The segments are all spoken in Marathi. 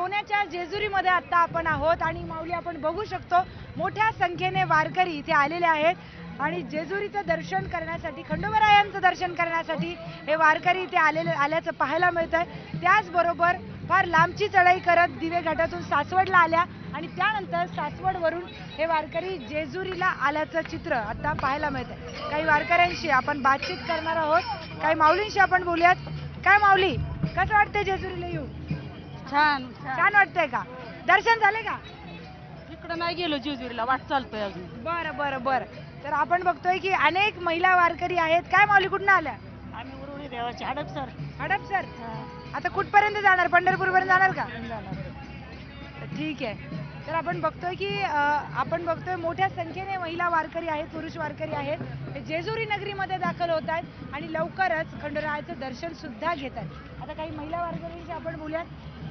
सोन्याच्या जेजुरीमध्ये आता आपण आहोत आणि माऊली आपण बघू शकतो मोठ्या संख्येने वारकरी इथे आलेले आहेत आणि जेजुरीचं दर्शन करण्यासाठी खंडोबारायांचं दर्शन करण्यासाठी हे वारकरी इथे आल्याचं पाहायला मिळतंय। त्याचबरोबर फार लांबची चढाई करत दिवे घाटातून सासवडला आल्या आणि त्यानंतर सासवडवरून हे वारकरी जेजुरीला आल्याचं चित्र आता पाहायला मिळतंय। काही वारकऱ्यांशी आपण बातचीत करणार आहोत, काही माऊलींशी आपण बोलूयात। काय माऊली, कसं वाटतंय जेजुरीला येऊन? छान छान वाटतंय का? दर्शन झाले का? इकडे नाही गेलो जेजुरीला, वाट चालतोय अजून। बरं बरं बरं। तर आपण बघतोय की अनेक महिला वारकरी आहेत। काय माऊली, कुठून आल्या? आम्ही उरुळी देवाची हडपसर। हडपसर। आता कुठपर्यंत जाणार? पंढरपूर पर्यंत जाणार का? ठीक आहे। तर आपण बघतोय की मोठ्या संख्येने महिला वारकरी आहेत, पुरुष वारकरी आहेत, हे जेजुरी नगरीमध्ये दाखल होत आहेत आणि लवकरच खंडोबारायाचं दर्शन सुद्धा घेत आहेत। आता काही महिला वारकऱ्यांशी आपण बोलूयात।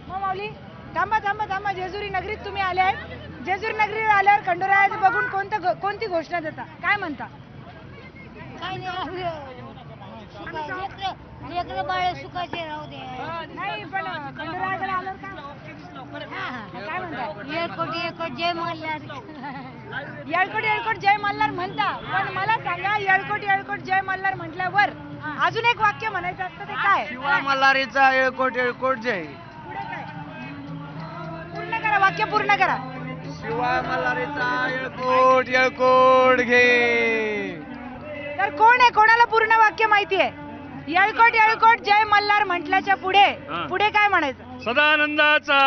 मग माऊली, थांबा थांबा थांबा, जेजुरी नगरीत तुम्ही आले आहेत। जेजुरी नगरीत आल्यावर खंडोबारायाचं बघून कोणती घोषणा देता? काय म्हणता? लेकरं बाळ सुखाचे राहू दे। नाही, पण खंडोबारायाकडे आल्यावर काय म्हणता? येळकोट येळकोट जय मल्हार। येळकोट येळकोट जय मल्हार म्हणता, पण मला सांगा, येळकोट येळकोट जय मल्हार म्हटल्यावर अजून एक वाक्य म्हणायचं असतं, ते काय? शिवा मल्हारीचा येळकोट येळकोट जय। पुढे काय? पूर्ण करा, वाक्य पूर्ण करा। शिवा मल्हारीचा येळकोट येळकोट घे। तर कोण आहे, कोणाला पूर्ण वाक्य माहिती आहे? येळकोट येळकोट जय मल्हार म्हटल्याच्या पुढे काय म्हणायचं? सदानंदाचा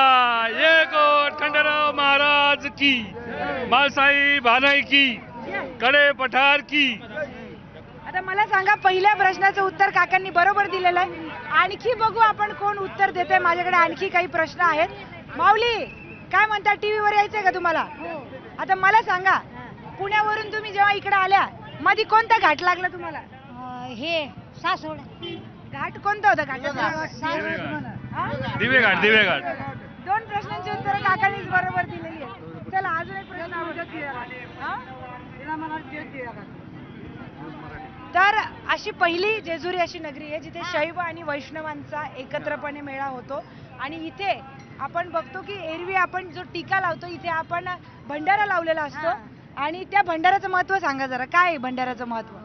येळकोट खंडराव महाराज की, माळसाई भानाई की, कडे पठार की। आता मला सांगा, पहिल्या प्रश्नाचं उत्तर काकांनी बरोबर दिलेलं आहे। आणखी बघू आपण कोण उत्तर देते। माझ्याकडे आणखी काही प्रश्न आहेत। माऊली, काय म्हणता, टीव्हीवर यायचंय का तुम्हाला? आता मला सांगा, पुण्यावरून तुम्ही जेव्हा इकडे आल्या, मध्ये कोणता घाट लागला तुम्हाला? हे सासवड घाट कोणता होता? दिवे घाट, दिवे घाट। दोन प्रश्नांची उत्तर काकांनीच बरोबर दिलेली आहे। चला, अजून एक प्रश्न तर अशी पहिली जेजुरी अशी नगरी आहे जिथे शैव आणि वैष्णवांचा एकत्रपणे मेळा होतो आणि इथे आपण बघतो की एरवी आपण जो टीका लावतो, इथे आपण भंडारा लावलेला असतो आणि त्या भंडाराचं महत्व सांगा जरा। काय भंडाराचं महत्व?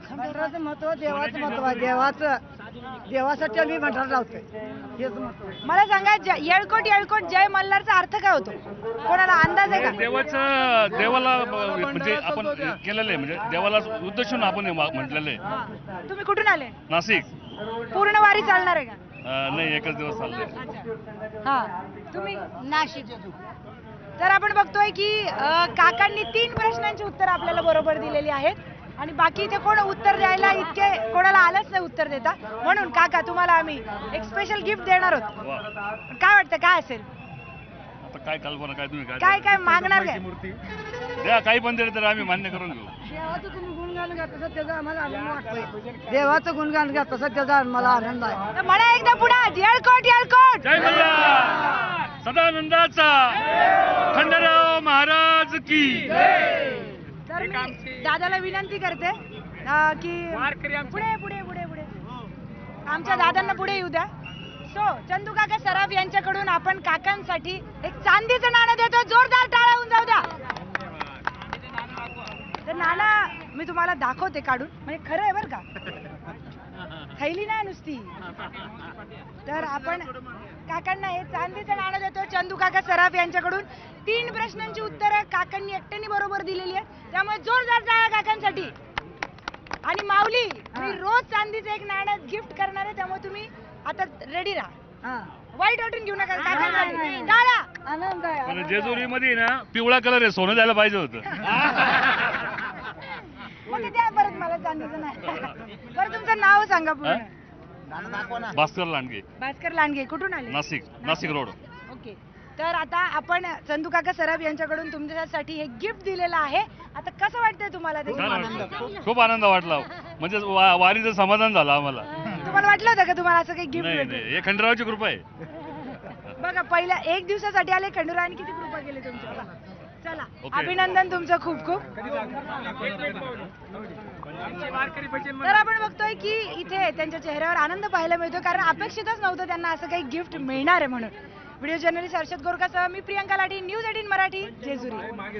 खंडोबाचं महत्व, देवाचं महत्व, देवासाठी आम्ही भंडारा लावतोय, हेच महत्व। मला सांगा, येळकोट येळकोट जय मल्हारचा अर्थ काय होतो? कोणाला अंदाज आहे का? देवाला म्हणजे आपण केलेलं आहे, म्हणजे देवाला उद्देशून आपण म्हटलेलं आहे। तुम्ही कुठून आले? नाशिक। पूर्ण वारी चालणार आहे का? नाही, एकच दिवस चाललंय। हा, तुम्ही? नाशिक। तर आपण बघतोय की काकांनी 3 प्रश्नांची उत्तर आपल्याला बरोबर दिलेली आहेत आणि बाकी इथे कोण उत्तर द्यायला इतके कोणाला आलंच नाही उत्तर देता, म्हणून काका तुम्हाला आम्ही एक स्पेशल गिफ्ट देणार आहोत। काय वाटतं, काय असेल? आता काय कल्पना, काय तुम्ही काय मागणार? काय द्या, काही पण दिलं तर आम्ही मान्य करून घेऊ। देवाचं तुम्ही गुणगान घ्या, तसं त्याचा आम्हाला आनंद वाटतोय। देवाचं गुणगान घ्या, तसं त्याचा मला आनंद आहे। तर म्हणा एकदा पुन्हा, येळकोट येळकोट जय मल्हार, सदानंदाचा खंडराव महाराज की। तर मी दादाला विनंती करते की पुढे पुढे पुढे पुढे आमच्या दादांना पुढे येऊ द्या। सो चंदू काका सराफ यांच्याकडून आपण काकांसाठी एक चांदीचं नाणं देतो, जोरदार टाळ्या होऊन जाऊ द्या। तर नाणं मी तुम्हाला दाखवते काढून, म्हणजे खरं आहे बरं का, थैली नाही नुसती। तर आपण काकांना हे चांदीचं नाणं देतो चंदू काका सराफ यांच्याकडून। 3 प्रश्नांची उत्तरं काकांनी एकट्याने बरोबर दिलेली आहेत, त्यामुळे जोरदार टाळ्या काकांसाठी। आणि माऊली, मी रोज चांदीचं एक नाणं गिफ्ट करणार आहे, त्यामुळे तुम्ही आता रेडी राहा, वाईट वाटून घेऊ नका काकांसाठी। टाळ्या, आनंद आहे। पण जेजुरी मध्ये ना पिवळा कलर आहे, सोनं द्यायला पाहिजे होतं। मग ते द्या परत मला चांदीचं नाणं। बरं, तुमचं नाव सांगा पूर्ण? भास्कर लांडगे। भास्कर लांडगे, कुठून आले? नाशिक रोड। ओके, तर आता आपण चंदू काका सराफ यांच्याकडून तुमच्यासाठी हे गिफ्ट दिलेलं आहे। आता कसं वाटतंय तुम्हाला ते? खूप आनंद वाटला, म्हणजे वारीचं समाधान झालं आम्हाला। तुम्हाला वाटलं होतं का तुम्हाला असं काही गिफ्ट नाही, भेटेल? हे खंडरावची कृपा आहे। बघा, पहिल्या 1 दिवसासाठी आले, खंडोबाने किती कृपा केली तुमच्यावर। चला, अभिनंदन तुमचं खूप खूप। तर आपण बघतोय की इथे त्यांच्या चेहऱ्यावर आनंद पाहायला मिळतो, कारण अपेक्षितच नव्हतं त्यांना असं काही गिफ्ट मिळणार आहे म्हणून। व्हिडिओ जर्नलिस्ट हर्षद गोरकासह मी प्रियंका लाठी, न्यूज 18 मराठी, जेजुरी.